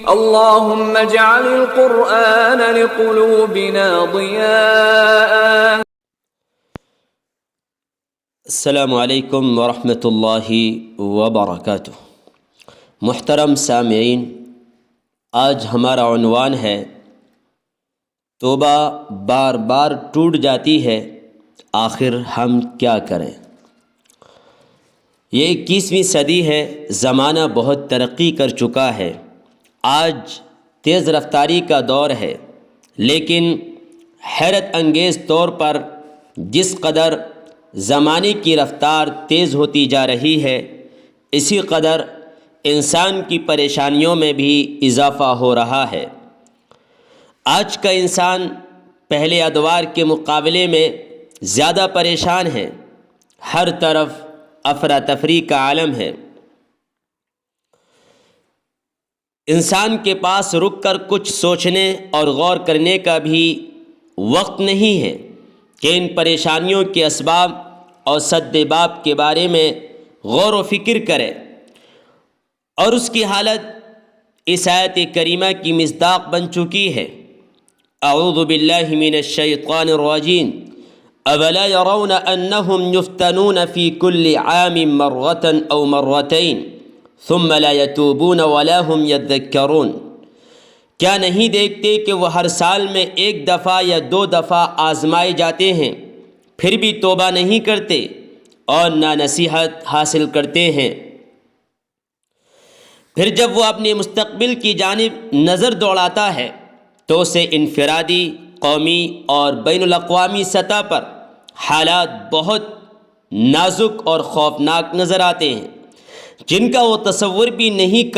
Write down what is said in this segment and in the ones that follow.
اللهم اجعل القرآن لقلوبنا ضياء. السلام علیکم ورحمۃ اللہ وبرکاتہ. محترم سامعین، آج ہمارا عنوان ہے توبہ بار بار ٹوٹ جاتی ہے، آخر ہم کیا کریں. یہ 21ویں صدی ہے، زمانہ بہت ترقی کر چکا ہے. آج تیز رفتاری کا دور ہے، لیکن حیرت انگیز طور پر جس قدر زمانے کی رفتار تیز ہوتی جا رہی ہے، اسی قدر انسان کی پریشانیوں میں بھی اضافہ ہو رہا ہے. آج کا انسان پہلے ادوار کے مقابلے میں زیادہ پریشان ہے. ہر طرف افراتفری کا عالم ہے. انسان کے پاس رک کر کچھ سوچنے اور غور کرنے کا بھی وقت نہیں ہے کہ ان پریشانیوں کے اسباب اور سدباب کے بارے میں غور و فکر کرے. اور اس کی حالت اس آیت کریمہ کی مصداق بن چکی ہے. اعوذ باللہ من الشیطان الرجیم. اولا يرون انهم يفتنون في كل عام مرة او مرتين ثم لا يتوبون ولا هم يذكرون. کیا نہیں دیکھتے کہ وہ ہر سال میں ایک دفعہ یا 2 دفعہ آزمائے جاتے ہیں، پھر بھی توبہ نہیں کرتے اور نہ نصیحت حاصل کرتے ہیں. پھر جب وہ اپنے مستقبل کی جانب نظر دوڑاتا ہے تو اسے انفرادی، قومی اور بین الاقوامی سطح پر حالات بہت نازک اور خوفناک نظر آتے ہیں، جن کا وہ تصور بھی نہیں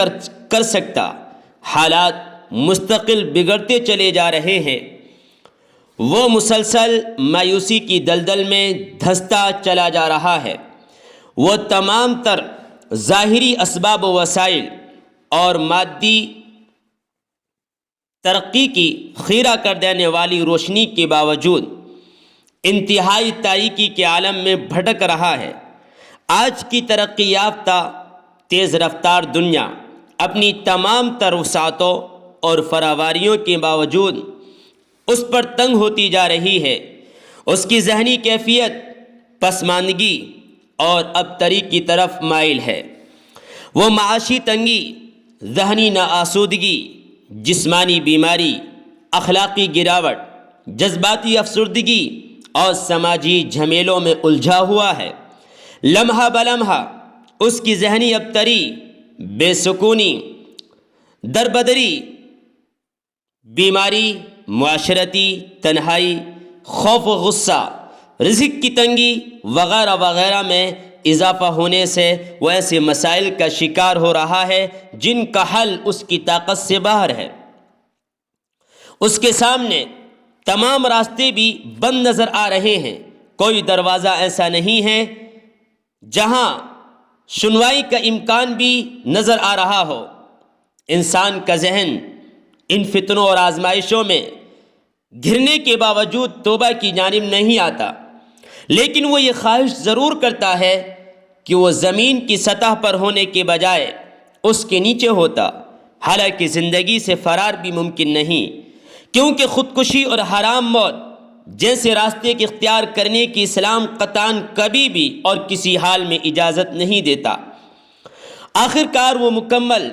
کر سکتا. حالات مستقل بگڑتے چلے جا رہے ہیں. وہ مسلسل مایوسی کی دلدل میں دھنستا چلا جا رہا ہے. وہ تمام تر ظاہری اسباب و وسائل اور مادی ترقی کی خیرہ کر دینے والی روشنی کے باوجود انتہائی تاریکی کے عالم میں بھٹک رہا ہے. آج کی ترقی یافتہ تیز رفتار دنیا اپنی تمام تر وسعتوں اور فراواریوں کے باوجود اس پر تنگ ہوتی جا رہی ہے. اس کی ذہنی کیفیت پسماندگی اور ابتری کی طرف مائل ہے. وہ معاشی تنگی، ذہنی ناآسودگی، جسمانی بیماری، اخلاقی گراوٹ، جذباتی افسردگی اور سماجی جھمیلوں میں الجھا ہوا ہے. لمحہ بلمحہ اس کی ذہنی ابتری، بے سکونی، دربدری، بیماری، معاشرتی تنہائی، خوف و غصہ، رزق کی تنگی وغیرہ وغیرہ میں اضافہ ہونے سے وہ ایسے مسائل کا شکار ہو رہا ہے جن کا حل اس کی طاقت سے باہر ہے. اس کے سامنے تمام راستے بھی بند نظر آ رہے ہیں. کوئی دروازہ ایسا نہیں ہے جہاں سنوائی کا امکان بھی نظر آ رہا ہو. انسان کا ذہن ان فتنوں اور آزمائشوں میں گھرنے کے باوجود توبہ کی جانب نہیں آتا، لیکن وہ یہ خواہش ضرور کرتا ہے کہ وہ زمین کی سطح پر ہونے کے بجائے اس کے نیچے ہوتا. حالانکہ زندگی سے فرار بھی ممکن نہیں، کیونکہ خودکشی اور حرام موت جیسے راستے کے اختیار کرنے کی اسلام قطعاً کبھی بھی اور کسی حال میں اجازت نہیں دیتا. آخر کار وہ مکمل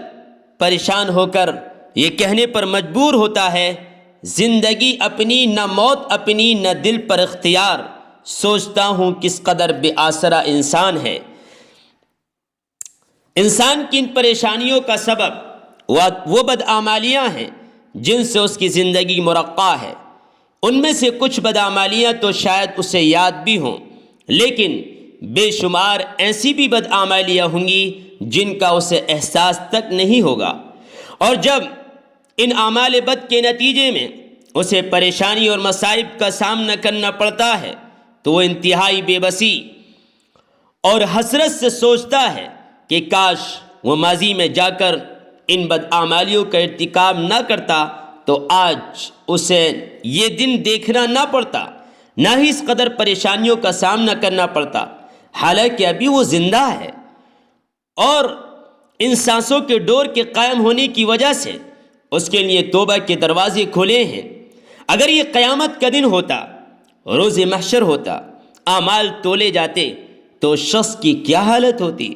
پریشان ہو کر یہ کہنے پر مجبور ہوتا ہے، زندگی اپنی نہ موت اپنی نہ دل پر اختیار، سوچتا ہوں کس قدر بے آسرا انسان ہے. انسان کی ان پریشانیوں کا سبب وہ بدعمالیاں ہیں جن سے اس کی زندگی مرقع ہے. ان میں سے کچھ بدعمالیاں تو شاید اسے یاد بھی ہوں، لیکن بے شمار ایسی بھی بدعمالیاں ہوں گی جن کا اسے احساس تک نہیں ہوگا. اور جب ان اعمال بد کے نتیجے میں اسے پریشانی اور مصائب کا سامنا کرنا پڑتا ہے تو وہ انتہائی بے بسی اور حسرت سے سوچتا ہے کہ کاش وہ ماضی میں جا کر ان بدعمالیوں کا ارتکاب نہ کرتا تو آج اسے یہ دن دیکھنا نہ پڑتا، نہ ہی اس قدر پریشانیوں کا سامنا کرنا پڑتا. حالانکہ ابھی وہ زندہ ہے اور ان سانسوں کے ڈور کے قائم ہونے کی وجہ سے اس کے لیے توبہ کے دروازے کھلے ہیں۔ اگر یہ قیامت کا دن ہوتا، روز محشر ہوتا، اعمال تولے جاتے تو شخص کی کیا حالت ہوتی؟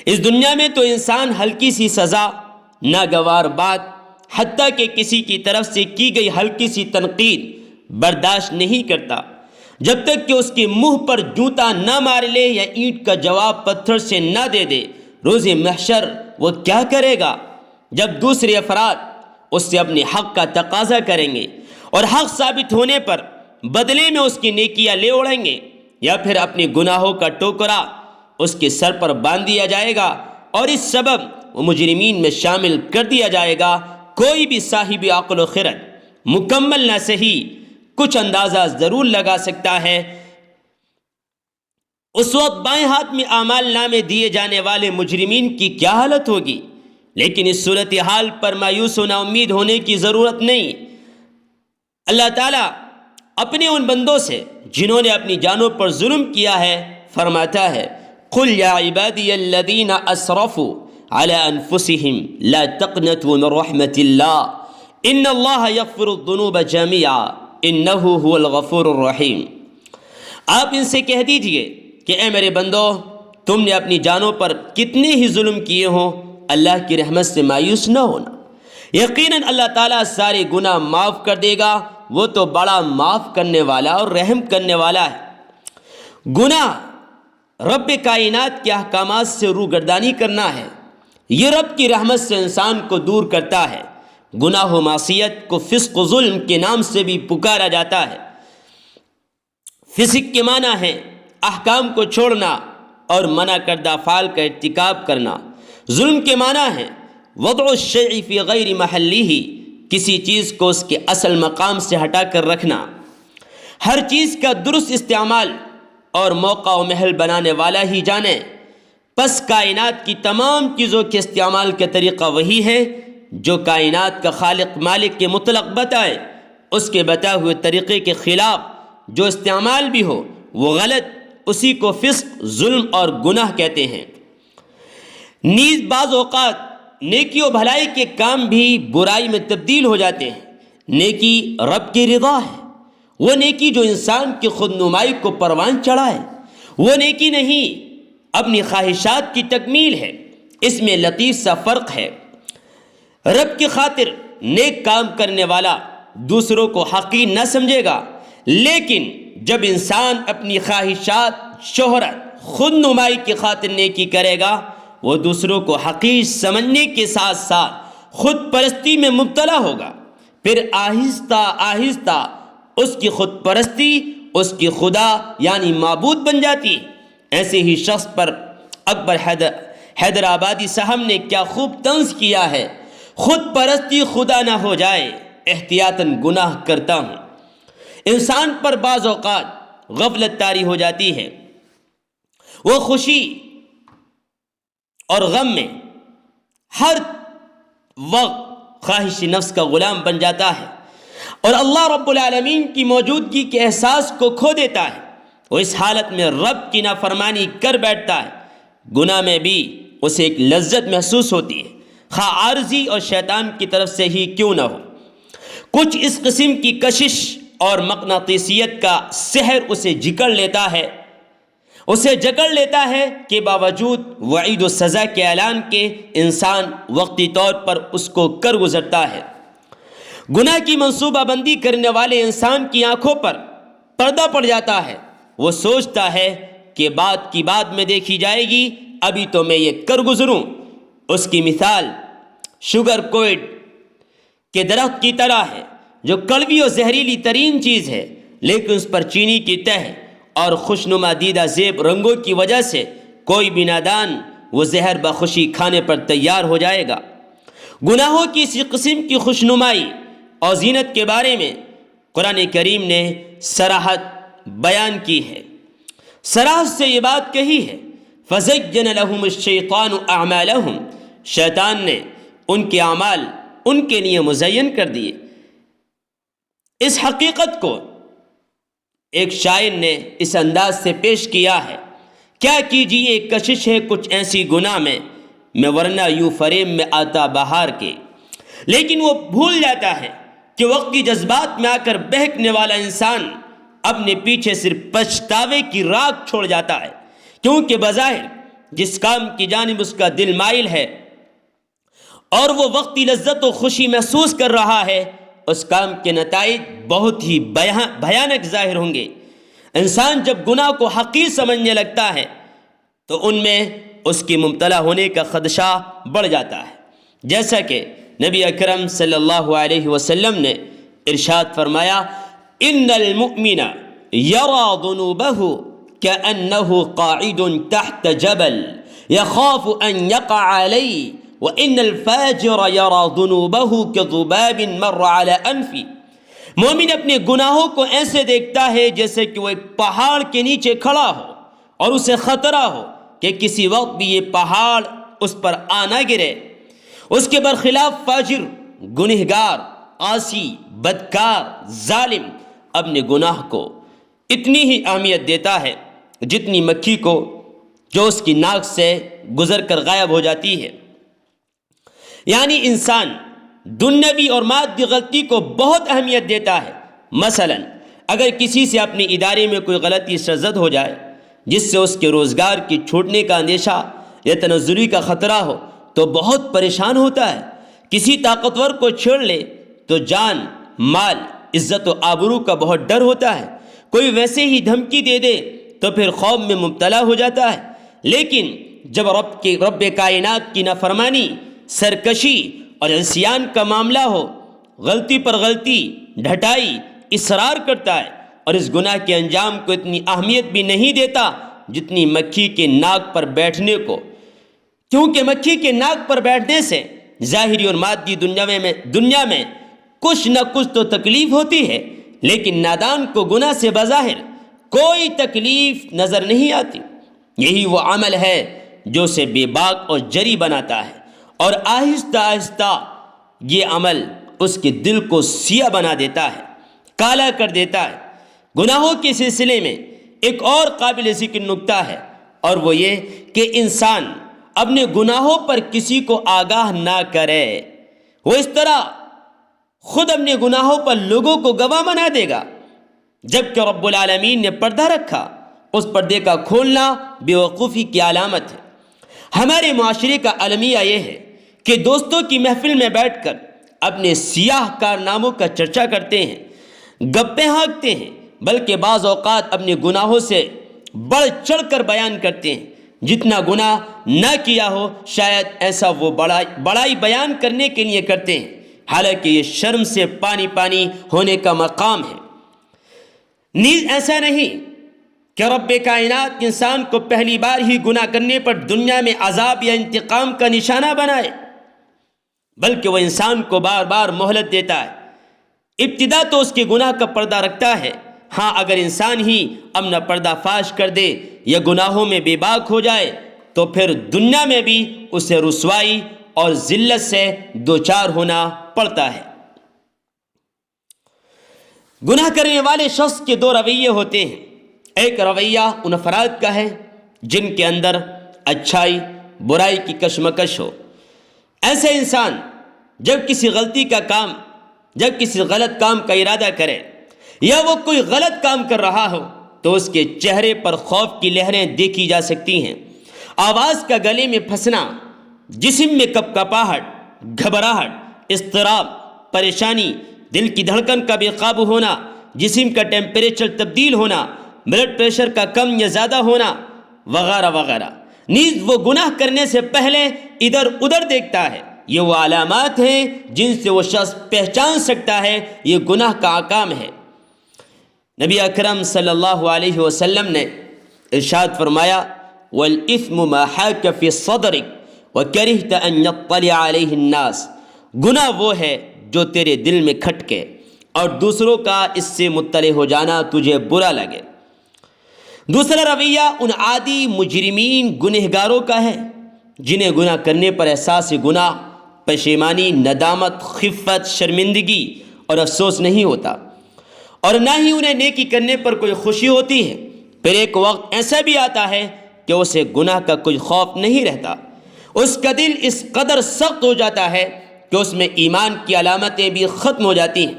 اس دنیا میں تو انسان ہلکی سی سزا، ناگوار بات، حتیٰ کہ کسی کی طرف سے کی گئی ہلکی سی تنقید برداشت نہیں کرتا، جب تک کہ اس کے منہ پر جوتا نہ مار لے یا اینٹ کا جواب پتھر سے نہ دے دے۔ روز محشر وہ کیا کرے گا جب دوسرے افراد اس سے اپنے حق کا تقاضا کریں گے اور حق ثابت ہونے پر بدلے میں اس کی نیکیاں لے اڑیں گے، یا پھر اپنے گناہوں کا ٹوکرا اس کے سر پر باندھ دیا جائے گا اور اس سبب وہ مجرمین میں شامل کر دیا جائے گا۔ کوئی بھی صاحب عقل و خرد مکمل نہ صحیح کچھ اندازہ ضرور لگا سکتا ہے اس وقت بائیں ہاتھ میں اعمال نامے دیے جانے والے مجرمین کی کیا حالت ہوگی۔ لیکن اس صورتحال پر مایوس و نا امید ہونے کی ضرورت نہیں۔ اللہ تعالیٰ اپنے ان بندوں سے جنہوں نے اپنی جانوں پر ظلم کیا ہے فرماتا ہے، قُلْ يَا عِبَادِيَ الَّذِينَ أَسْرَفُوا عَلَىٰ أَنفُسِهِمْ لَا تَقْنَطُوا مِن رَحْمَةِ اللَّهِ إِنَّ اللَّهَ يَغْفِرُ الذُّنُوبَ جَمِيعًا إِنَّهُ هُوَ الْغَفُورُ الرَّحِيمُ۔ آپ ان سے کہہ دیجئے کہ اے میرے بندو، تم نے اپنی جانوں پر کتنے ہی ظلم کیے ہوں، اللہ کی رحمت سے مایوس نہ ہونا، یقیناً اللہ تعالیٰ سارے گناہ معاف کر دے گا، وہ تو بڑا معاف کرنے والا اور رحم کرنے والا ہے۔ گناہ رب کائنات کے احکامات سے روگردانی کرنا ہے، یہ رب کی رحمت سے انسان کو دور کرتا ہے۔ گناہ و معصیت کو فسق و ظلم کے نام سے بھی پکارا جاتا ہے۔ فسق کے معنی ہے احکام کو چھوڑنا اور منع کردہ افعال کا ارتکاب کرنا۔ ظلم کے معنی ہے وضع الشیء فی غیر محلہ، کسی چیز کو اس کے اصل مقام سے ہٹا کر رکھنا۔ ہر چیز کا درست استعمال اور موقع و محل بنانے والا ہی جانے، پس کائنات کی تمام چیزوں کے استعمال کا طریقہ وہی ہے جو کائنات کا خالق مالک کے مطلق بتائے۔ اس کے بتائے ہوئے طریقے کے خلاف جو استعمال بھی ہو وہ غلط، اسی کو فسق، ظلم اور گناہ کہتے ہیں۔ نیز بعض اوقات نیکی و بھلائی کے کام بھی برائی میں تبدیل ہو جاتے ہیں۔ نیکی رب کی رضا ہے، وہ نیکی جو انسان کی خود نمائی کو پروان چڑھائے، وہ نیکی نہیں اپنی خواہشات کی تکمیل ہے۔ اس میں لطیف سا فرق ہے۔ رب کی خاطر نیک کام کرنے والا دوسروں کو حقیر نہ سمجھے گا، لیکن جب انسان اپنی خواہشات، شہرت، خود نمائی کی خاطر نیکی کرے گا، وہ دوسروں کو حقیر سمجھنے کے ساتھ ساتھ خود پرستی میں مبتلا ہوگا۔ پھر آہستہ آہستہ اس کی خود پرستی اس کی خدا یعنی معبود بن جاتی ہے۔ ایسے ہی شخص پر اکبر حیدرآبادی صاحب نے کیا خوب طنز کیا ہے، خود پرستی خدا نہ ہو جائے، احتیاطاً گناہ کرتا ہوں۔ انسان پر بعض اوقات غفلت طاری ہو جاتی ہے، وہ خوشی اور غم میں ہر وقت خواہش نفس کا غلام بن جاتا ہے اور اللہ رب العالمین کی موجودگی کے احساس کو کھو دیتا ہے۔ وہ اس حالت میں رب کی نافرمانی کر بیٹھتا ہے۔ گناہ میں بھی اسے ایک لذت محسوس ہوتی ہے، خواہ عارضی اور شیطان کی طرف سے ہی کیوں نہ ہو۔ کچھ اس قسم کی کشش اور مقناطیسیت کا سحر اسے جکڑ لیتا ہے کہ باوجود وعید و سزا کے اعلان کے انسان وقتی طور پر اس کو کر گزرتا ہے۔ گناہ کی منصوبہ بندی کرنے والے انسان کی آنکھوں پر پردہ پڑ جاتا ہے، وہ سوچتا ہے کہ بات کی بات میں دیکھی جائے گی، ابھی تو میں یہ کر گزروں۔ اس کی مثال شوگر کوئٹ کے درخت کی طرح ہے جو کڑوی اور زہریلی ترین چیز ہے، لیکن اس پر چینی کی تہ اور خوشنما دیدہ زیب رنگوں کی وجہ سے کوئی بھی نادان وہ زہر بخوشی کھانے پر تیار ہو جائے گا۔ گناہوں کی اسی قسم کی خوشنمائی اور زینت کے بارے میں قرآن کریم نے صراحت بیان کی ہے۔ صراحت سے یہ بات کہی ہے فَزَيَّنَ لَهُمُ الشَّيْطَانُ أَعْمَالَهُمْ، شیطان نے ان کے اعمال ان کے لیے مزین کر دیے۔ اس حقیقت کو ایک شاعر نے اس انداز سے پیش کیا ہے، کیا کیجیے ایک کشش ہے کچھ ایسی گناہ میں ورنہ یوں فریب میں آتا بہار کے۔ لیکن وہ بھول جاتا ہے کہ وقتی جذبات میں آ کر بہکنے والا انسان اپنے پیچھے صرف پچھتاوے کی راکھ چھوڑ جاتا ہے، کیونکہ بظاہر جس کام کی جانب اس کا دل مائل ہے اور وہ وقتی لذت و خوشی محسوس کر رہا ہے، اس کام کے نتائج بہت ہی بھیانک ظاہر ہوں گے۔ انسان جب گناہ کو حقیر سمجھنے لگتا ہے تو ان میں اس کی مبتلا ہونے کا خدشہ بڑھ جاتا ہے، جیسا کہ نبی اکرم صلی اللہ علیہ وسلم نے ارشاد فرمایا، ان المؤمن یرى ذنوبه كأنه قاعد تحت جبل يخاف ان يقع عليه وان الفاجر يرى ذنوبه كذباب مر على انفه۔ مومن اپنے گناہوں کو ایسے دیکھتا ہے جیسے کہ وہ ایک پہاڑ کے نیچے کھڑا ہو اور اسے خطرہ ہو کہ کسی وقت بھی یہ پہاڑ اس پر آ نہ گرے۔ اس کے برخلاف فاجر، گنہگار، عاصی، بدکار، ظالم اپنے گناہ کو اتنی ہی اہمیت دیتا ہے جتنی مکھی کو جو اس کی ناک سے گزر کر غائب ہو جاتی ہے۔ یعنی انسان دنیاوی اور مادی غلطی کو بہت اہمیت دیتا ہے۔ مثلا اگر کسی سے اپنے ادارے میں کوئی غلطی سرزد ہو جائے جس سے اس کے روزگار کی چھوٹنے کا اندیشہ یا تنزلی کا خطرہ ہو تو بہت پریشان ہوتا ہے۔ کسی طاقتور کو چھیڑ لے تو جان، مال، عزت و آبرو کا بہت ڈر ہوتا ہے۔ کوئی ویسے ہی دھمکی دے دے تو پھر خوف میں مبتلا ہو جاتا ہے۔ لیکن جب رب کائنات کی نافرمانی، سرکشی اور عصیان کا معاملہ ہو، غلطی پر غلطی، ڈھٹائی، اصرار کرتا ہے اور اس گناہ کے انجام کو اتنی اہمیت بھی نہیں دیتا جتنی مکھی کے ناک پر بیٹھنے کو، کیونکہ مکھی کے ناک پر بیٹھنے سے ظاہری اور مادی دنیا میں کچھ نہ کچھ تو تکلیف ہوتی ہے، لیکن نادان کو گناہ سے بظاہر کوئی تکلیف نظر نہیں آتی۔ یہی وہ عمل ہے جو اسے بے باک اور جری بناتا ہے، اور آہستہ آہستہ یہ عمل اس کے دل کو سیاہ بنا دیتا ہے، کالا کر دیتا ہے۔ گناہوں کے سلسلے میں ایک اور قابل ذکر نکتہ ہے، اور وہ یہ کہ انسان اپنے گناہوں پر کسی کو آگاہ نہ کرے۔ وہ اس طرح خود اپنے گناہوں پر لوگوں کو گواہ بنا دے گا، جبکہ رب العالمین نے پردہ رکھا۔ اس پردے کا کھولنا بے وقوفی کی علامت ہے۔ ہمارے معاشرے کا المیہ یہ ہے کہ دوستوں کی محفل میں بیٹھ کر اپنے سیاہ کارناموں کا چرچا کرتے ہیں، گپیں ہانکتے ہیں، بلکہ بعض اوقات اپنے گناہوں سے بڑھ چڑھ کر بیان کرتے ہیں۔ جتنا گناہ نہ کیا ہو شاید ایسا وہ بڑائی بیان کرنے کے لیے کرتے ہیں، حالانکہ یہ شرم سے پانی پانی ہونے کا مقام ہے۔ نیز ایسا نہیں کہ رب کائنات انسان کو پہلی بار ہی گناہ کرنے پر دنیا میں عذاب یا انتقام کا نشانہ بنائے، بلکہ وہ انسان کو بار بار مہلت دیتا ہے۔ ابتدا تو اس کے گناہ کا پردہ رکھتا ہے۔ ہاں، اگر انسان ہی اپنا پردہ فاش کر دے یا گناہوں میں بے باک ہو جائے تو پھر دنیا میں بھی اسے رسوائی اور ذلت سے دوچار ہونا پڑتا ہے۔ گناہ کرنے والے شخص کے دو رویے ہوتے ہیں۔ ایک رویہ ان افراد کا ہے جن کے اندر اچھائی برائی کی کشمکش ہو۔ ایسے انسان جب کسی غلط کام کا ارادہ کرے یا وہ کوئی غلط کام کر رہا ہو تو اس کے چہرے پر خوف کی لہریں دیکھی جا سکتی ہیں۔ آواز کا گلے میں پھنسنا، جسم میں کپکپاہٹ، گھبراہٹ، اضطراب، پریشانی، دل کی دھڑکن کا بے قابو ہونا، جسم کا ٹیمپریچر تبدیل ہونا، بلڈ پریشر کا کم یا زیادہ ہونا، وغیرہ وغیرہ۔ نیز وہ گناہ کرنے سے پہلے ادھر ادھر دیکھتا ہے۔ یہ وہ علامات ہیں جن سے وہ شخص پہچان سکتا ہے یہ گناہ کا کام ہے۔ نبی اکرم صلی اللہ علیہ وسلم نے ارشاد فرمایا، وَالْإِثْمُ مَا حَاكَ فِي صَدْرِكَ وَكَرِهْتَ أَن يَطَّلِعَ عَلَيْهِ النَّاسِ۔ گناہ وہ ہے جو تیرے دل میں کھٹکے اور دوسروں کا اس سے مطلع ہو جانا تجھے برا لگے۔ دوسرا رویہ ان عادی مجرمین گنہگاروں کا ہے جنہیں گناہ کرنے پر احساس گناہ، پشیمانی، ندامت، خفت، شرمندگی اور افسوس نہیں ہوتا، اور نہ ہی انہیں نیکی کرنے پر کوئی خوشی ہوتی ہے۔ پھر ایک وقت ایسا بھی آتا ہے کہ اسے گناہ کا کوئی خوف نہیں رہتا۔ اس کا دل اس قدر سخت ہو جاتا ہے کہ اس میں ایمان کی علامتیں بھی ختم ہو جاتی ہیں،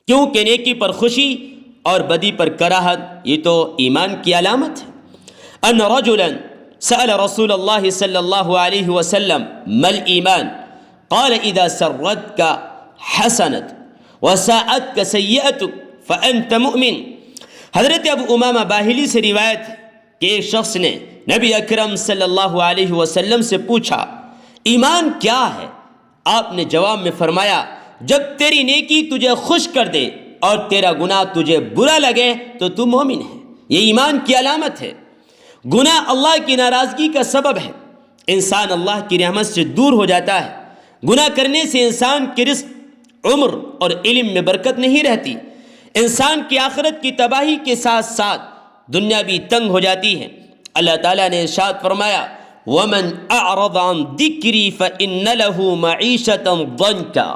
کیونکہ نیکی پر خوشی اور بدی پر کراہت یہ تو ایمان کی علامت ہے۔ ان رجلا سأل رسول اللہ صلی اللہ علیہ وسلم ما الایمان قال اذا سرتك حسنت وساءتك سیئتك فانت مؤمن۔ حضرت ابو امامہ باہلی سے روایت ہے کہ ایک شخص نے نبی اکرم صلی اللہ علیہ وسلم سے پوچھا ایمان کیا ہے؟ آپ نے جواب میں فرمایا جب تیری نیکی تجھے خوش کر دے اور تیرا گناہ تجھے برا لگے تو تو مومن ہے۔ یہ ایمان کی علامت ہے۔ گناہ اللہ کی ناراضگی کا سبب ہے، انسان اللہ کی رحمت سے دور ہو جاتا ہے۔ گناہ کرنے سے انسان کے رزق، عمر اور علم میں برکت نہیں رہتی، انسان کی آخرت کی تباہی کے ساتھ ساتھ دنیا بھی تنگ ہو جاتی ہے۔ اللہ تعالیٰ نے ارشاد فرمایا وَمَنْ أَعْرَضَ عَنْ ذِكْرِي فَإِنَّ لَهُ مَعِيشَةً ضَنْكًا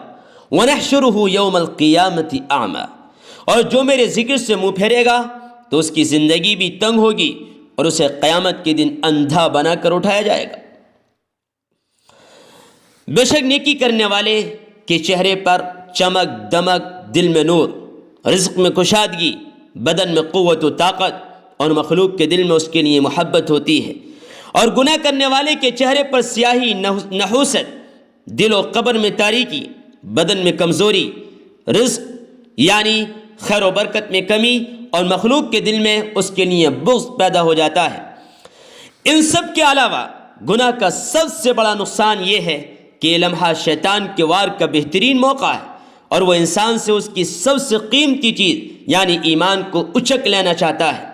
وَنَحْشُرُهُ يَوْمَ الْقِيَامَةِ أَعْمَى، اور جو میرے ذکر سے منہ پھیرے گا تو اس کی زندگی بھی تنگ ہوگی اور اسے قیامت کے دن اندھا بنا کر اٹھایا جائے گا۔ بے شک نیکی کرنے والے کے چہرے پر چمک دمک، دل میں نور، رزق میں کشادگی، بدن میں قوت و طاقت، اور مخلوق کے دل میں اس کے لیے محبت ہوتی ہے۔ اور گناہ کرنے والے کے چہرے پر سیاہی، نحوست، دل و قبر میں تاریکی، بدن میں کمزوری، رزق یعنی خیر و برکت میں کمی، اور مخلوق کے دل میں اس کے لیے بغض پیدا ہو جاتا ہے۔ ان سب کے علاوہ گناہ کا سب سے بڑا نقصان یہ ہے کہ یہ لمحہ شیطان کے وار کا بہترین موقع ہے، اور وہ انسان سے اس کی سب سے قیمتی چیز یعنی ایمان کو اچک لینا چاہتا ہے۔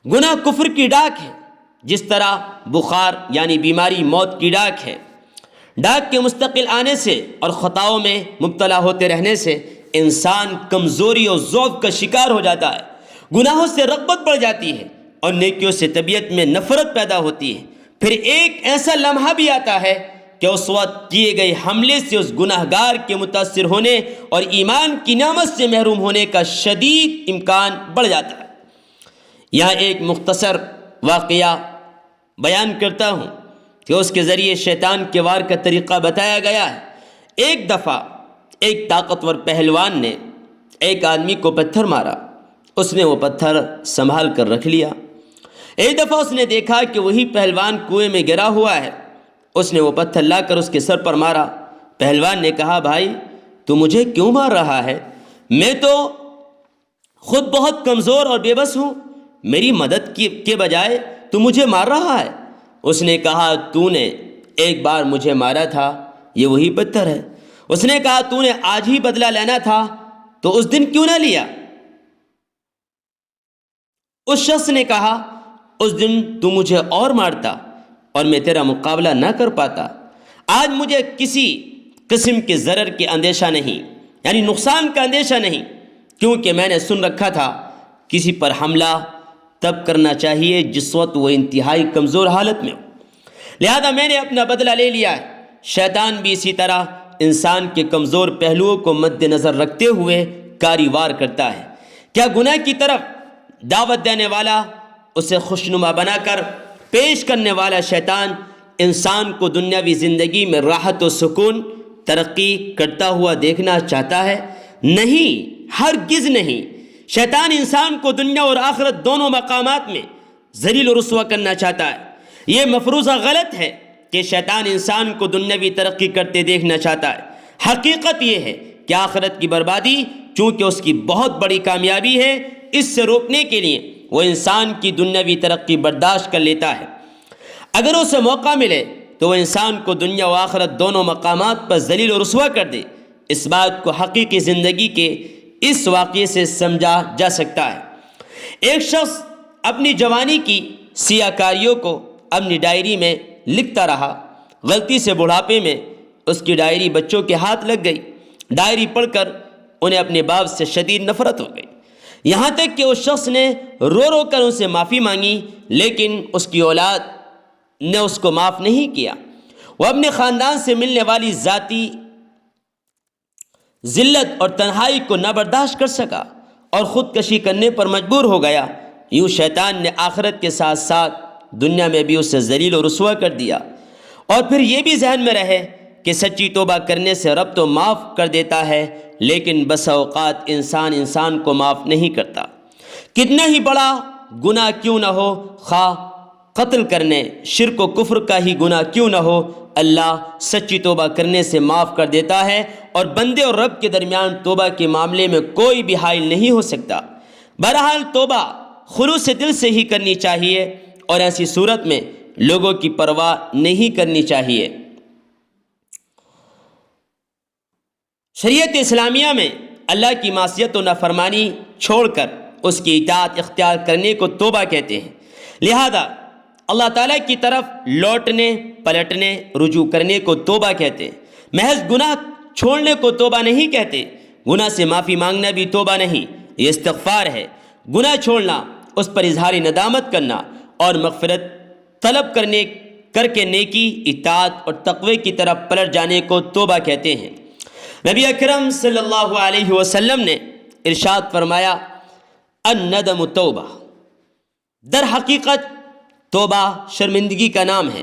گناہ کفر کی ڈاک ہے، جس طرح بخار یعنی بیماری موت کی ڈاک ہے۔ ڈاک کے مستقل آنے سے اور خطاؤں میں مبتلا ہوتے رہنے سے انسان کمزوری اور ضعف کا شکار ہو جاتا ہے، گناہوں سے رغبت بڑھ جاتی ہے اور نیکیوں سے طبیعت میں نفرت پیدا ہوتی ہے۔ پھر ایک ایسا لمحہ بھی آتا ہے کہ اس وقت کیے گئے حملے سے اس گناہ گار کے متاثر ہونے اور ایمان کی نعمت سے محروم ہونے کا شدید امکان بڑھ جاتا ہے۔ یہاں ایک مختصر واقعہ بیان کرتا ہوں کہ اس کے ذریعے شیطان کے وار کا طریقہ بتایا گیا ہے۔ ایک دفعہ ایک طاقتور پہلوان نے ایک آدمی کو پتھر مارا، اس نے وہ پتھر سنبھال کر رکھ لیا۔ ایک دفعہ اس نے دیکھا کہ وہی پہلوان کنویں میں گرا ہوا ہے، اس نے وہ پتھر لا کر اس کے سر پر مارا۔ پہلوان نے کہا بھائی تو مجھے کیوں مار رہا ہے؟ میں تو خود بہت کمزور اور بے بس ہوں، میری مدد کے بجائے تو مجھے مار رہا ہے۔ اس نے کہا تو نے ایک بار مجھے مارا تھا، یہ وہی پتھر ہے۔ اس نے کہا تو نے آج ہی بدلہ لینا تھا تو اس دن کیوں نہ لیا؟ اس شخص نے کہا اس دن تو مجھے اور مارتا اور میں تیرا مقابلہ نہ کر پاتا، آج مجھے کسی قسم کے ضرر کے اندیشہ نہیں، یعنی نقصان کا اندیشہ نہیں، کیونکہ میں نے سن رکھا تھا کسی پر حملہ تب کرنا چاہیے جس وقت وہ انتہائی کمزور حالت میں ہو، لہذا میں نے اپنا بدلہ لے لیا ہے۔ شیطان بھی اسی طرح انسان کے کمزور پہلوؤں کو مد نظر رکھتے ہوئے کاری وار کرتا ہے۔ کیا گناہ کی طرف دعوت دینے والا، اسے خوشنما بنا کر پیش کرنے والا شیطان انسان کو دنیاوی زندگی میں راحت و سکون، ترقی کرتا ہوا دیکھنا چاہتا ہے؟ نہیں، ہرگز نہیں۔ شیطان انسان کو دنیا اور آخرت دونوں مقامات میں ذلیل و رسوا کرنا چاہتا ہے۔ یہ مفروضہ غلط ہے کہ شیطان انسان کو دنیاوی ترقی کرتے دیکھنا چاہتا ہے۔ حقیقت یہ ہے کہ آخرت کی بربادی چونکہ اس کی بہت بڑی کامیابی ہے، اس سے روکنے کے لیے وہ انسان کی دنیاوی ترقی برداشت کر لیتا ہے۔ اگر اسے موقع ملے تو وہ انسان کو دنیا و آخرت دونوں مقامات پر ذلیل و رسوا کر دے۔ اس بات کو حقیقی زندگی کے اس واقعے سے سمجھا جا سکتا ہے۔ ایک شخص اپنی جوانی کی سیاہ کاریوں کو اپنی ڈائری میں لکھتا رہا، غلطی سے بڑھاپے میں اس کی ڈائری بچوں کے ہاتھ لگ گئی۔ ڈائری پڑھ کر انہیں اپنے باپ سے شدید نفرت ہو گئی، یہاں تک کہ اس شخص نے رو رو کر ان سے معافی مانگی، لیکن اس کی اولاد نے اس کو معاف نہیں کیا۔ وہ اپنے خاندان سے ملنے والی ذاتی ذلت اور تنہائی کو نہ برداشت کر سکا اور خودکشی کرنے پر مجبور ہو گیا۔ یوں شیطان نے آخرت کے ساتھ ساتھ دنیا میں بھی اسے ذلیل و رسوا کر دیا۔ اور پھر یہ بھی ذہن میں رہے کہ سچی توبہ کرنے سے رب تو معاف کر دیتا ہے، لیکن بس اوقات انسان کو معاف نہیں کرتا۔ کتنا ہی بڑا گناہ کیوں نہ ہو، خواہ قتل کرنے، شرک و کفر کا ہی گناہ کیوں نہ ہو، اللہ سچی توبہ کرنے سے معاف کر دیتا ہے، اور بندے اور رب کے درمیان توبہ کے معاملے میں کوئی بھی حائل نہیں ہو سکتا۔ بہرحال توبہ خلوص دل سے ہی کرنی چاہیے، اور ایسی صورت میں لوگوں کی پرواہ نہیں کرنی چاہیے۔ شریعت اسلامیہ میں اللہ کی معصیت و نافرمانی چھوڑ کر اس کی اطاعت اختیار کرنے کو توبہ کہتے ہیں۔ لہذا اللہ تعالیٰ کی طرف لوٹنے، پلٹنے، رجوع کرنے کو توبہ کہتے ہیں۔ محض گناہ چھوڑنے کو توبہ نہیں کہتے۔ گناہ سے معافی مانگنا بھی توبہ نہیں، یہ استغفار ہے۔ گناہ چھوڑنا، اس پر اظہار ندامت کرنا اور مغفرت طلب کر کے نیکی، اطاعت اور تقوی کی طرف پلٹ جانے کو توبہ کہتے ہیں۔ نبی اکرم صلی اللہ علیہ وسلم نے ارشاد فرمایا، الندم توبہ، در حقیقت توبہ شرمندگی کا نام ہے۔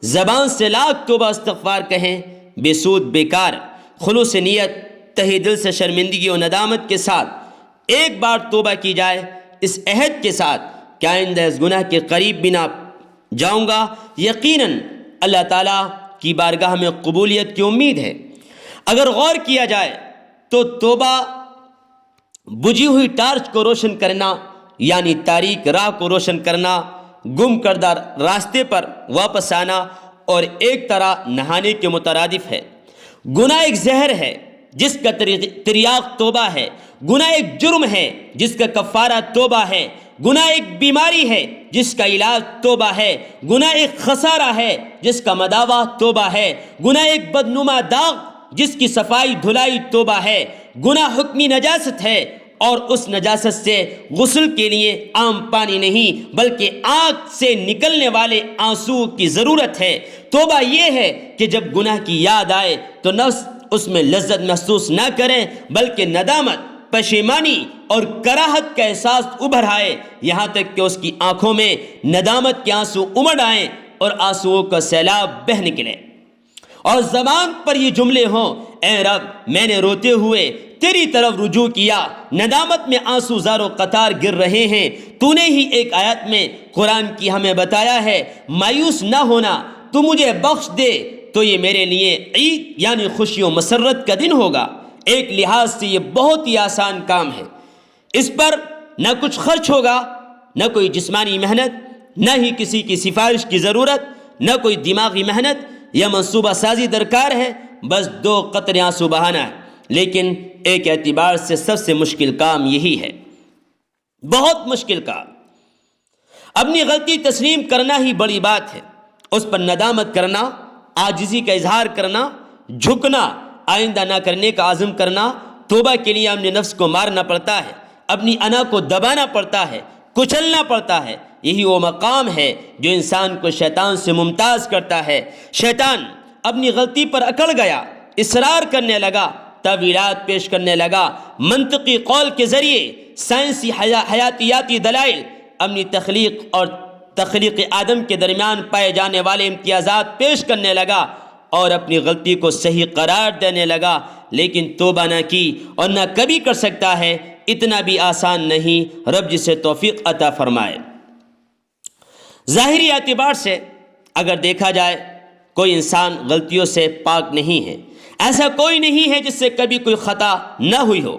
زبان سے لاکھ توبہ استغفار کہیں، بے سود بیکار۔ خلوص نیت، تہی دل سے شرمندگی و ندامت کے ساتھ ایک بار توبہ کی جائے، اس عہد کے ساتھ کہ آئندہ اس گناہ کے قریب بھی نہ جاؤں گا، یقیناً اللہ تعالیٰ کی بارگاہ میں قبولیت کی امید ہے۔ اگر غور کیا جائے تو توبہ بجھی ہوئی ٹارچ کو روشن کرنا، یعنی تاریک راہ کو روشن کرنا، گم کردہ راستے پر واپس آنا، اور ایک طرح نہانے کے مترادف ہے۔ گناہ ایک زہر ہے جس کا تریاق توبہ ہے، گناہ ایک جرم ہے جس کا کفارہ توبہ ہے، گناہ ایک بیماری ہے جس کا علاج توبہ ہے، گناہ ایک خسارہ ہے جس کا مداوع توبہ ہے، گناہ ایک بدنما داغ جس کی صفائی دھلائی توبہ ہے، گناہ حکمی نجاست ہے، اور اس نجاست سے غسل کے لیے عام پانی نہیں بلکہ آنکھ سے نکلنے والے آنسو کی ضرورت ہے۔ توبہ یہ ہے کہ جب گناہ کی یاد آئے تو نفس اس میں لذت محسوس نہ کرے، بلکہ ندامت، پشیمانی اور کراہت کا احساس ابھر آئے، یہاں تک کہ اس کی آنکھوں میں ندامت کے آنسو امڑ آئیں اور آنسوؤں کا سیلاب بہہ نکلے، اور زبان پر یہ جملے ہوں، اے رب میں نے روتے ہوئے تیری طرف رجوع کیا، ندامت میں آنسو زارو قطار گر رہے ہیں، تو نے ہی ایک آیت میں قرآن کی ہمیں بتایا ہے، مایوس نہ ہونا، تو مجھے بخش دے تو یہ میرے لیے عید یعنی خوشی و مسرت کا دن ہوگا۔ ایک لحاظ سے یہ بہت ہی آسان کام ہے، اس پر نہ کچھ خرچ ہوگا، نہ کوئی جسمانی محنت، نہ ہی کسی کی سفارش کی ضرورت، نہ کوئی دماغی محنت یا منصوبہ سازی درکار ہے، بس 2 قطرے آنسو بہانا ہے۔ لیکن ایک اعتبار سے سب سے مشکل کام یہی ہے، بہت مشکل کام۔ اپنی غلطی تسلیم کرنا ہی بڑی بات ہے، اس پر ندامت کرنا، عاجزی کا اظہار کرنا، جھکنا، آئندہ نہ کرنے کا عزم کرنا۔ توبہ کے لیے اپنے نفس کو مارنا پڑتا ہے، اپنی انا کو دبانا پڑتا ہے، کچلنا پڑتا ہے۔ یہی وہ مقام ہے جو انسان کو شیطان سے ممتاز کرتا ہے۔ شیطان اپنی غلطی پر اکڑ گیا، اصرار کرنے لگا، تعویلات پیش کرنے لگا، منطقی قول کے ذریعے سائنسی حیاتیاتی دلائل، اپنی تخلیق اور تخلیق آدم کے درمیان پائے جانے والے امتیازات پیش کرنے لگا، اور اپنی غلطی کو صحیح قرار دینے لگا، لیکن توبہ نہ کی اور نہ کبھی کر سکتا ہے۔ اتنا بھی آسان نہیں، رب جسے توفیق عطا فرمائے۔ ظاہری اعتبار سے اگر دیکھا جائے کوئی انسان غلطیوں سے پاک نہیں ہے، ایسا کوئی نہیں ہے جس سے کبھی کوئی خطا نہ ہوئی ہو۔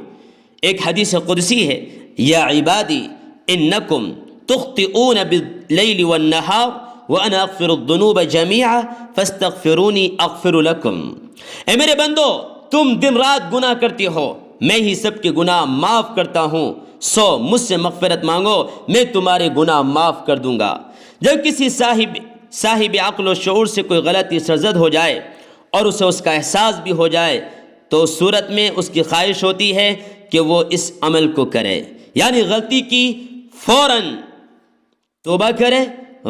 ایک حدیث قدسی ہے، یا عبادی انکم تخطئون باللیل والنہار وانا اغفر الذنوب جميعا فاستغفرونی اغفر لکم۔ اے میرے بندو، تم دن رات گناہ کرتے ہو، میں ہی سب کے گناہ معاف کرتا ہوں، سو مجھ سے مغفرت مانگو، میں تمہارے گناہ معاف کر دوں گا۔ جب کسی صاحب عقل و شعور سے کوئی غلطی سرزد ہو جائے اور اسے اس کا احساس بھی ہو جائے تو اس صورت میں اس کی خواہش ہوتی ہے کہ وہ اس عمل کو کرے، یعنی غلطی کی فوراً توبہ کرے،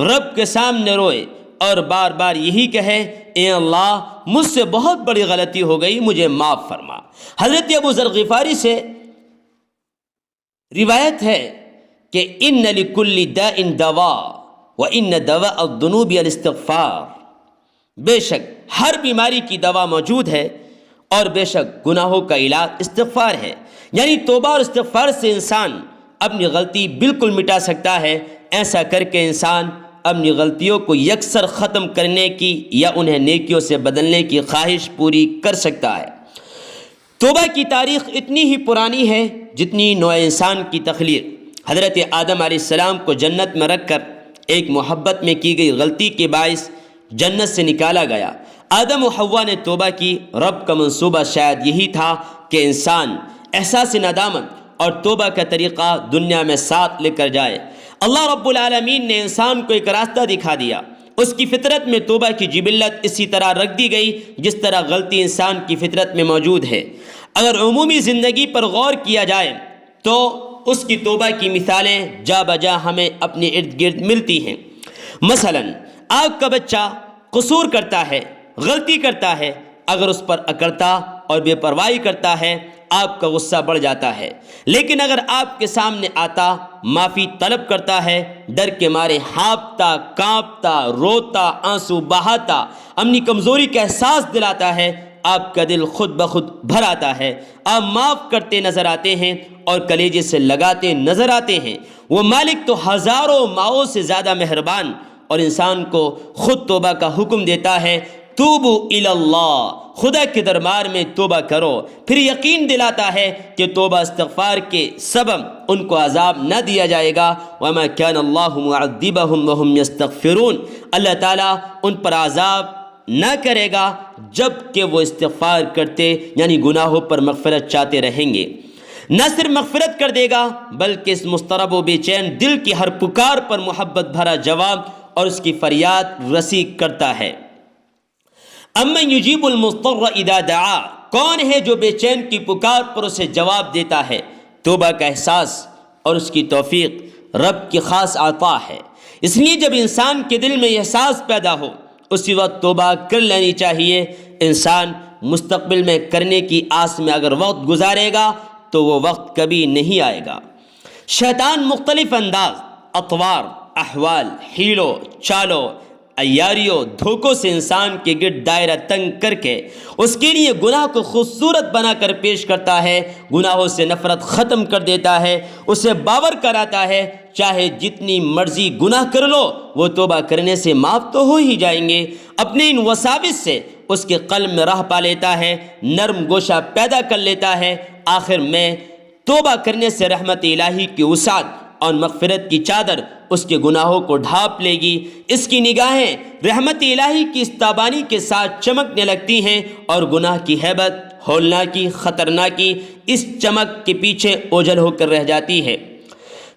رب کے سامنے روئے اور بار بار یہی کہے، اے اللہ مجھ سے بہت بڑی غلطی ہو گئی، مجھے معاف فرما۔ حضرت ابو ذر غفاری سے روایت ہے کہ ان لکل داء دواء وان دواء الذنوب الاستغفار، بے شک ہر بیماری کی دوا موجود ہے، اور بے شک گناہوں کا علاج استغفار ہے۔ یعنی توبہ اور استغفار سے انسان اپنی غلطی بالکل مٹا سکتا ہے۔ ایسا کر کے انسان اپنی غلطیوں کو یکسر ختم کرنے کی یا انہیں نیکیوں سے بدلنے کی خواہش پوری کر سکتا ہے۔ توبہ کی تاریخ اتنی ہی پرانی ہے جتنی نوع انسان کی تخلیق۔ حضرت آدم علیہ السلام کو جنت میں رکھ کر ایک محبت میں کی گئی غلطی کے باعث جنت سے نکالا گیا۔ آدم و حوا نے توبہ کی۔ رب کا منصوبہ شاید یہی تھا کہ انسان احساس ندامت اور توبہ کا طریقہ دنیا میں ساتھ لے کر جائے۔ اللہ رب العالمین نے انسان کو ایک راستہ دکھا دیا۔ اس کی فطرت میں توبہ کی جبلت اسی طرح رکھ دی گئی جس طرح غلطی انسان کی فطرت میں موجود ہے۔ اگر عمومی زندگی پر غور کیا جائے تو اس کی توبہ کی مثالیں جا بجا ہمیں اپنے ارد گرد ملتی ہیں۔ مثلا آپ کا بچہ قصور کرتا ہے، غلطی کرتا ہے، اگر اس پر اکڑتا اور بے پرواہی کرتا ہے آپ کا غصہ بڑھ جاتا ہے، لیکن اگر آپ کے سامنے آتا، معافی طلب کرتا ہے، ڈر کے مارے ہانپتا، کانپتا، روتا، آنسو بہاتا، اپنی کمزوری کا احساس دلاتا ہے، آپ کا دل خود بخود بھر آتا ہے، آپ معاف کرتے نظر آتے ہیں اور کلیجے سے لگاتے نظر آتے ہیں۔ وہ مالک تو ہزاروں ماؤں سے زیادہ مہربان اور انسان کو خود توبہ کا حکم دیتا ہے، توبو الی اللہ، خدا کے دربار میں توبہ کرو۔ پھر یقین دلاتا ہے کہ توبہ استغفار کے سبب ان کو عذاب نہ دیا جائے گا۔ وما کان اللہ معذبہم وہم یستغفرون، اللہ تعالیٰ ان پر عذاب نہ کرے گا جب کہ وہ استغفار کرتے یعنی گناہوں پر مغفرت چاہتے رہیں گے۔ نہ صرف مغفرت کر دے گا بلکہ اس مضطرب و بے چین دل کی ہر پکار پر محبت بھرا جواب اور اس کی فریاد رسی کرتا ہے۔ امن یجیب المضطر اذا دعا، کون ہے جو بے چین کی پکار پر اسے جواب دیتا ہے؟ توبہ کا احساس اور اس کی توفیق رب کی خاص عطا ہے۔ اس لیے جب انسان کے دل میں یہ احساس پیدا ہو اسی وقت توبہ کر لینی چاہیے۔ انسان مستقبل میں کرنے کی آس میں اگر وقت گزارے گا تو وہ وقت کبھی نہیں آئے گا۔ شیطان مختلف انداز، اطوار، احوال، حیلوں، چالوں، عیاریوں، دھوکوں سے انسان کے گرد دائرہ تنگ کر کے اس کے لیے گناہ کو خوبصورت بنا کر پیش کرتا ہے، گناہوں سے نفرت ختم کر دیتا ہے، اسے باور کراتا ہے چاہے جتنی مرضی گناہ کر لو وہ توبہ کرنے سے معاف تو ہو ہی جائیں گے۔ اپنے ان وساوس سے اس کے قلب میں راہ پا لیتا ہے، نرم گوشہ پیدا کر لیتا ہے۔ آخر میں توبہ کرنے سے رحمت الہی کی وسعت اور مغفرت کی چادر اس کے گناہوں کو ڈھانپ لے گی۔ اس کی نگاہیں رحمت الہی کی اس تابانی کے ساتھ چمکنے لگتی ہیں اور گناہ کی ہیبت ہولناکی خطرناکی اس چمک کے پیچھے اوجھل ہو کر رہ جاتی ہے۔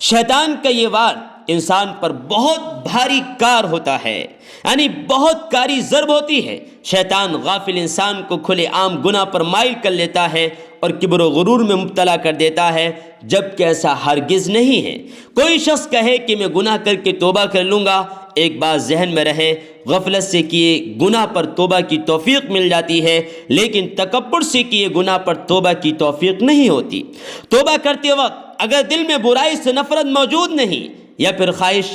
شیطان کا یہ وار انسان پر بہت بھاری کار ہوتا ہے، یعنی بہت کاری ضرب ہوتی ہے۔ شیطان غافل انسان کو کھلے عام گناہ پر مائل کر لیتا ہے اور کبر و غرور میں مبتلا کر دیتا ہے، جبکہ ایسا ہرگز نہیں ہے۔ کوئی شخص کہے کہ میں گناہ کر کے توبہ کر لوں گا، ایک بات ذہن میں رہے، غفلت سے کیے گناہ پر توبہ کی توفیق مل جاتی ہے لیکن تکبر سے کیے گناہ پر توبہ کی توفیق نہیں ہوتی۔ توبہ کرتے وقت اگر دل میں برائی سے نفرت موجود نہیں یا پھر خواہش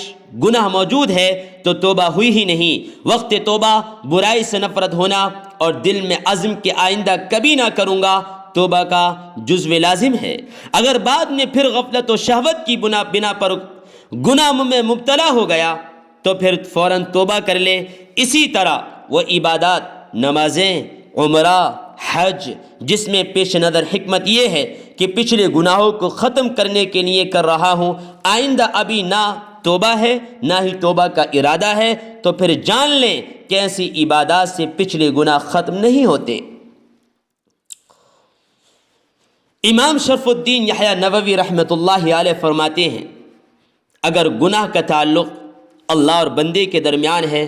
گناہ موجود ہے تو توبہ ہوئی ہی نہیں۔ وقت توبہ برائی سے نفرت ہونا اور دل میں عزم کہ آئندہ کبھی نہ کروں گا توبہ کا جزو لازم ہے۔ اگر بعد میں پھر غفلت و شہوت کی بنا پر گناہ میں مبتلا ہو گیا تو پھر فوراً توبہ کر لے۔ اسی طرح وہ عبادات، نمازیں، عمرہ، حج جس میں پیش نظر حکمت یہ ہے کہ پچھلے گناہوں کو ختم کرنے کے لیے کر رہا ہوں، آئندہ ابھی نہ توبہ ہے نہ ہی توبہ کا ارادہ ہے، تو پھر جان لیں کہ ایسی عبادات سے پچھلے گناہ ختم نہیں ہوتے۔ امام شرف الدین یحییٰ نووی رحمۃ اللہ علیہ فرماتے ہیں اگر گناہ کا تعلق اللہ اور بندے کے درمیان ہے،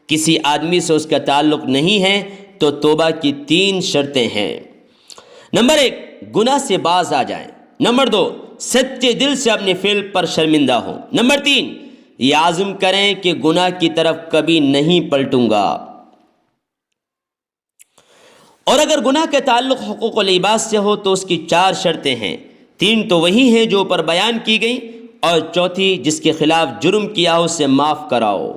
کسی آدمی سے اس کا تعلق نہیں ہے، تو توبہ کی 3 شرطیں ہیں۔ نمبر 1، گناہ سے باز آ جائیں۔ نمبر 2، سچے دل سے اپنے فعل پر شرمندہ ہوں۔ نمبر 3، یہ عزم کریں کہ گناہ کی طرف کبھی نہیں پلٹوں گا۔ اور اگر گناہ کا تعلق حقوق العباد سے ہو تو اس کی 4 شرطیں ہیں۔ 3 تو وہی ہیں جو اوپر بیان کی گئی، اور چوتھی جس کے خلاف جرم کیا ہو اسے معاف کراؤ۔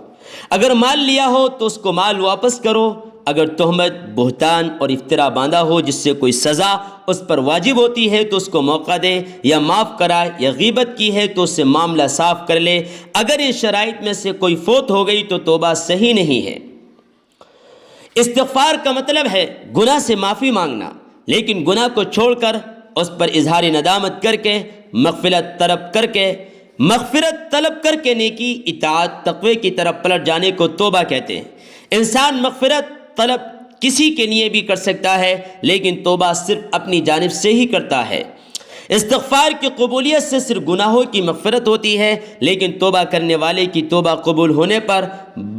اگر مال لیا ہو تو اس کو مال واپس کرو، اگر تہمت، بہتان اور افترا باندھا ہو جس سے کوئی سزا اس پر واجب ہوتی ہے تو اس کو موقع دے، یا معاف کرائے، یا غیبت کی ہے تو اس سے معاملہ صاف کر لے۔ اگر ان شرائط میں سے کوئی فوت ہو گئی تو توبہ صحیح نہیں ہے۔ استغفار کا مطلب ہے گناہ سے معافی مانگنا، لیکن گناہ کو چھوڑ کر اس پر اظہار ندامت کر کے مغفرت طلب کر کے نیکی، اطاعت، تقوی کی طرف پلٹ جانے کو توبہ کہتے ہیں۔ انسان مغفرت طلب کسی کے لیے بھی کر سکتا ہے، لیکن توبہ صرف اپنی جانب سے ہی کرتا ہے۔ استغفار کی قبولیت سے صرف گناہوں کی مغفرت ہوتی ہے، لیکن توبہ کرنے والے کی توبہ قبول ہونے پر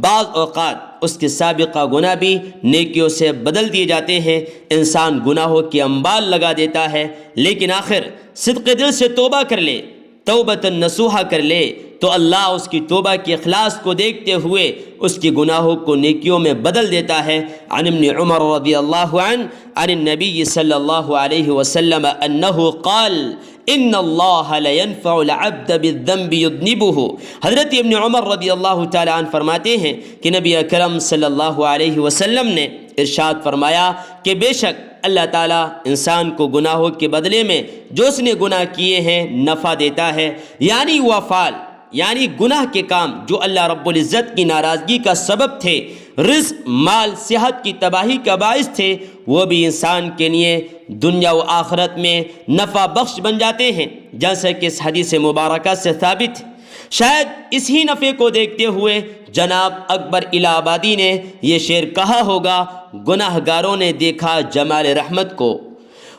بعض اوقات اس کے سابقہ گناہ بھی نیکیوں سے بدل دیے جاتے ہیں۔ انسان گناہوں کی انبال لگا دیتا ہے، لیکن آخر صدق دل سے توبہ کر لے، توبۃ نصوحہ کر لے، تو اللہ اس کی توبہ کے اخلاص کو دیکھتے ہوئے اس کی گناہوں کو نیکیوں میں بدل دیتا ہے۔ عن ابن عمر رضی اللہ عنہ عن النبی صلی اللہ علیہ وسلم انہ قال ان اللہ لینفع العبد بالذنب یذنبہ۔ حضرت ابن عمر رضی اللہ تعالی عنہ فرماتے ہیں کہ نبی اکرم صلی اللہ علیہ وسلم نے ارشاد فرمایا کہ بے شک اللہ تعالیٰ انسان کو گناہوں کے بدلے میں جو اس نے گناہ کیے ہیں نفع دیتا ہے، یعنی وہ افعال، یعنی گناہ کے کام جو اللہ رب العزت کی ناراضگی کا سبب تھے، رزق، مال، صحت کی تباہی کا باعث تھے، وہ بھی انسان کے لیے دنیا و آخرت میں نفع بخش بن جاتے ہیں، جیسا کہ اس حدیث مبارکہ سے ثابت ہے۔ شاید اسی نفع کو دیکھتے ہوئے جناب اکبر الہ آبادی نے یہ شعر کہا ہوگا، گناہ گاروں نے دیکھا جمال رحمت کو،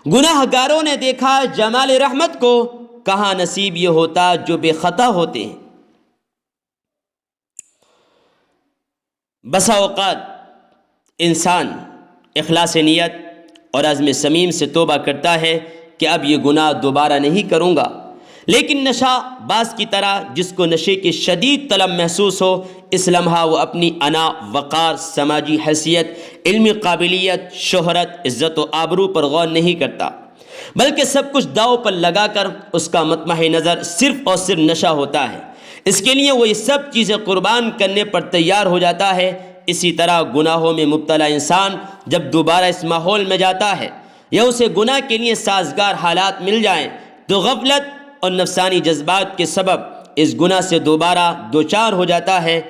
گناہ گاروں نے دیکھا جمال رحمت کو، کہاں نصیب یہ ہوتا جو بے خطا ہوتے ہیں۔ بسا اوقات انسان اخلاص نیت اور عزم صمیم سے توبہ کرتا ہے کہ اب یہ گناہ دوبارہ نہیں کروں گا، لیکن نشہ باز کی طرح جس کو نشے کی شدید طلب محسوس ہو، اس لمحہ وہ اپنی انا، وقار، سماجی حیثیت، علمی قابلیت، شہرت، عزت و آبرو پر غور نہیں کرتا، بلکہ سب کچھ داؤ پر لگا کر اس کا مطمع نظر صرف اور صرف نشہ ہوتا ہے۔ اس کے لیے وہ یہ سب چیزیں قربان کرنے پر تیار ہو جاتا ہے۔ اسی طرح گناہوں میں مبتلا انسان جب دوبارہ اس ماحول میں جاتا ہے یا اسے گناہ کے لیے سازگار حالات مل جائیں تو غفلت اور نفسانی جذبات کے سبب اس گناہ سے دوبارہ دوچار ہو جاتا ہے۔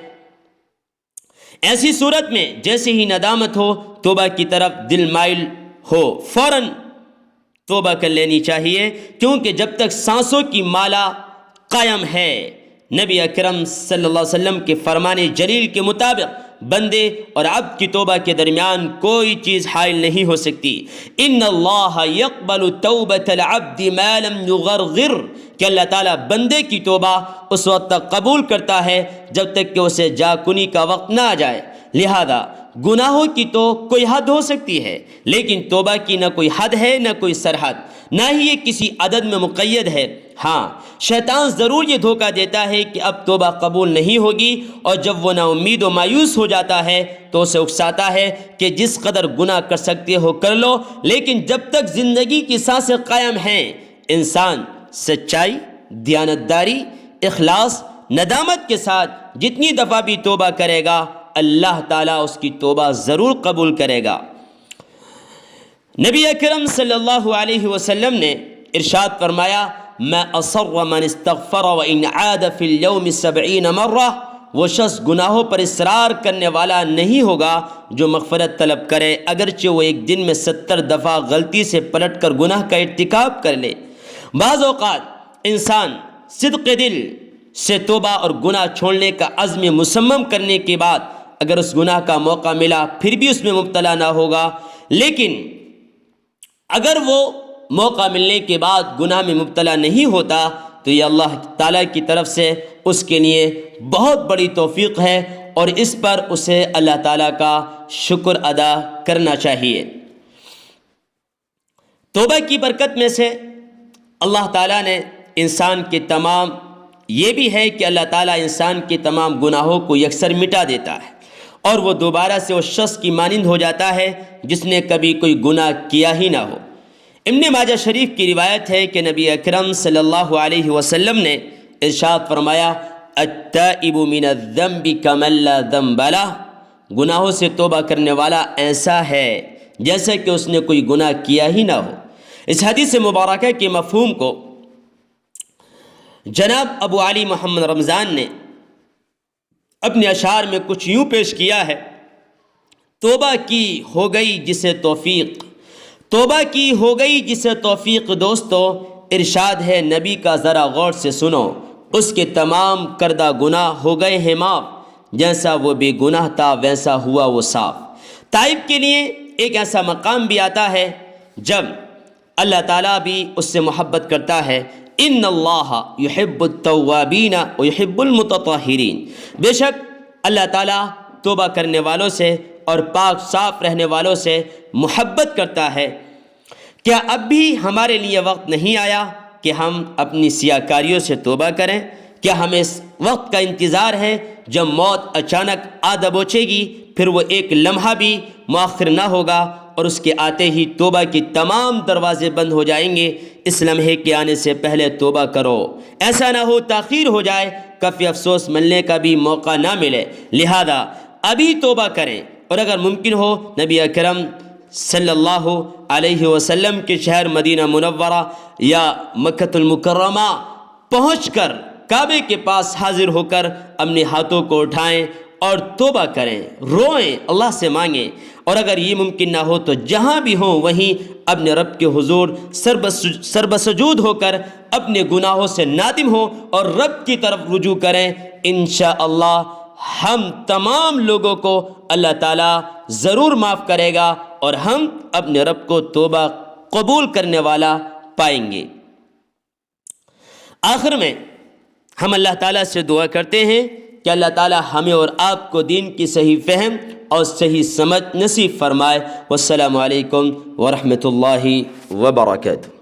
ایسی صورت میں جیسے ہی ندامت ہو، توبہ کی طرف دل مائل ہو، فوراً توبہ کر لینی چاہیے، کیونکہ جب تک سانسوں کی مالا قائم ہے، نبی اکرم صلی اللہ علیہ وسلم کے فرمان جلیل کے مطابق بندے اور عبد کی توبہ کے درمیان کوئی چیز حائل نہیں ہو سکتی۔ ان اللہ یقبل توبۃ العبد ما لم یغرغر، کہ اللہ تعالیٰ بندے کی توبہ اس وقت تک قبول کرتا ہے جب تک کہ اسے جاکنی کا وقت نہ آ جائے۔ لہذا گناہوں کی تو کوئی حد ہو سکتی ہے، لیکن توبہ کی نہ کوئی حد ہے نہ کوئی سرحد، نہ ہی یہ کسی عدد میں مقید ہے۔ ہاں، شیطان ضرور یہ دھوکہ دیتا ہے کہ اب توبہ قبول نہیں ہوگی، اور جب وہ نا امید و مایوس ہو جاتا ہے تو اسے اکساتا ہے کہ جس قدر گناہ کر سکتے ہو کر لو، لیکن جب تک زندگی کی سانسیں قائم ہیں انسان سچائی، دیانتداری، اخلاص، ندامت کے ساتھ جتنی دفعہ بھی توبہ کرے گا اللہ تعالیٰ اس کی توبہ ضرور قبول کرے گا۔ نبی اکرم صلی اللہ علیہ وسلم نے ارشاد فرمایا، ما اصر من استغفر وان عاد فی اليوم 70 مرہ، وہ شخص گناہوں پر اصرار کرنے والا نہیں ہوگا جو مغفرت طلب کرے اگرچہ وہ ایک دن میں 70 دفعہ غلطی سے پلٹ کر گناہ کا ارتکاب کر لے۔ بعض اوقات انسان صدق دل سے توبہ اور گناہ چھوڑنے کا عزم مصمم کرنے کے بعد اگر اس گناہ کا موقع ملا پھر بھی اس میں مبتلا نہ ہوگا، لیکن اگر وہ موقع ملنے کے بعد گناہ میں مبتلا نہیں ہوتا تو یہ اللہ تعالیٰ کی طرف سے اس کے لیے بہت بڑی توفیق ہے، اور اس پر اسے اللہ تعالیٰ کا شکر ادا کرنا چاہیے۔ توبہ کی برکت میں سے اللہ تعالیٰ نے انسان کے تمام، یہ بھی ہے کہ اللہ تعالیٰ انسان کے تمام گناہوں کو یکسر مٹا دیتا ہے، اور وہ دوبارہ سے اس شخص کی مانند ہو جاتا ہے جس نے کبھی کوئی گناہ کیا ہی نہ ہو۔ ابن ماجہ شریف کی روایت ہے کہ نبی اکرم صلی اللہ علیہ وسلم نے ارشاد فرمایا، التائب من الذنب کمن لا ذنب لہ، گناہوں سے توبہ کرنے والا ایسا ہے جیسا کہ اس نے کوئی گناہ کیا ہی نہ ہو۔ اس حدیث مبارکہ کے مفہوم کو جناب ابو علی محمد رمضان نے اپنے اشعار میں کچھ یوں پیش کیا ہے: توبہ کی ہو گئی جسے توفیق، توبہ کی ہو گئی جسے توفیق دوستو، ارشاد ہے نبی کا ذرا غور سے سنو، اس کے تمام کردہ گناہ ہو گئے ہیں معاف، جیسا وہ بے گناہ تھا ویسا ہوا وہ صاف۔ تائب کے لیے ایک ایسا مقام بھی آتا ہے جب اللہ تعالیٰ بھی اس سے محبت کرتا ہے، ان اللہ یحب التوابین ویحب المتطہرین، بے شک اللہ تعالیٰ توبہ کرنے والوں سے اور پاک صاف رہنے والوں سے محبت کرتا ہے۔ کیا اب بھی ہمارے لیے وقت نہیں آیا کہ ہم اپنی سیاکاریوں سے توبہ کریں؟ کیا ہمیں اس وقت کا انتظار ہے جب موت اچانک آ دبوچے گی، پھر وہ ایک لمحہ بھی مؤخر نہ ہوگا اور اس کے آتے ہی توبہ کی تمام دروازے بند ہو جائیں گے؟ اس لمحے کے آنے سے پہلے توبہ کرو، ایسا نہ ہو تاخیر ہو جائے، کفی افسوس ملنے کا بھی موقع نہ ملے، لہذا ابھی توبہ کریں، اور اگر ممکن ہو نبی اکرم صلی اللہ علیہ وسلم کے شہر مدینہ منورہ یا مکۃ المکرمہ پہنچ کر کعبے کے پاس حاضر ہو کر اپنے ہاتھوں کو اٹھائیں اور توبہ کریں، روئیں، اللہ سے مانگیں، اور اگر یہ ممکن نہ ہو تو جہاں بھی ہوں وہیں اپنے رب کے حضور سربسجود ہو کر اپنے گناہوں سے نادم ہوں اور رب کی طرف رجوع کریں۔ انشاءاللہ ہم تمام لوگوں کو اللہ تعالیٰ ضرور معاف کرے گا اور ہم اپنے رب کو توبہ قبول کرنے والا پائیں گے۔ آخر میں ہم اللہ تعالیٰ سے دعا کرتے ہیں کہ اللہ تعالیٰ ہمیں اور آپ کو دین کی صحیح فہم اور صحیح سمجھ نصیب فرمائے۔ والسلام علیکم ورحمۃ اللہ وبرکاتہ۔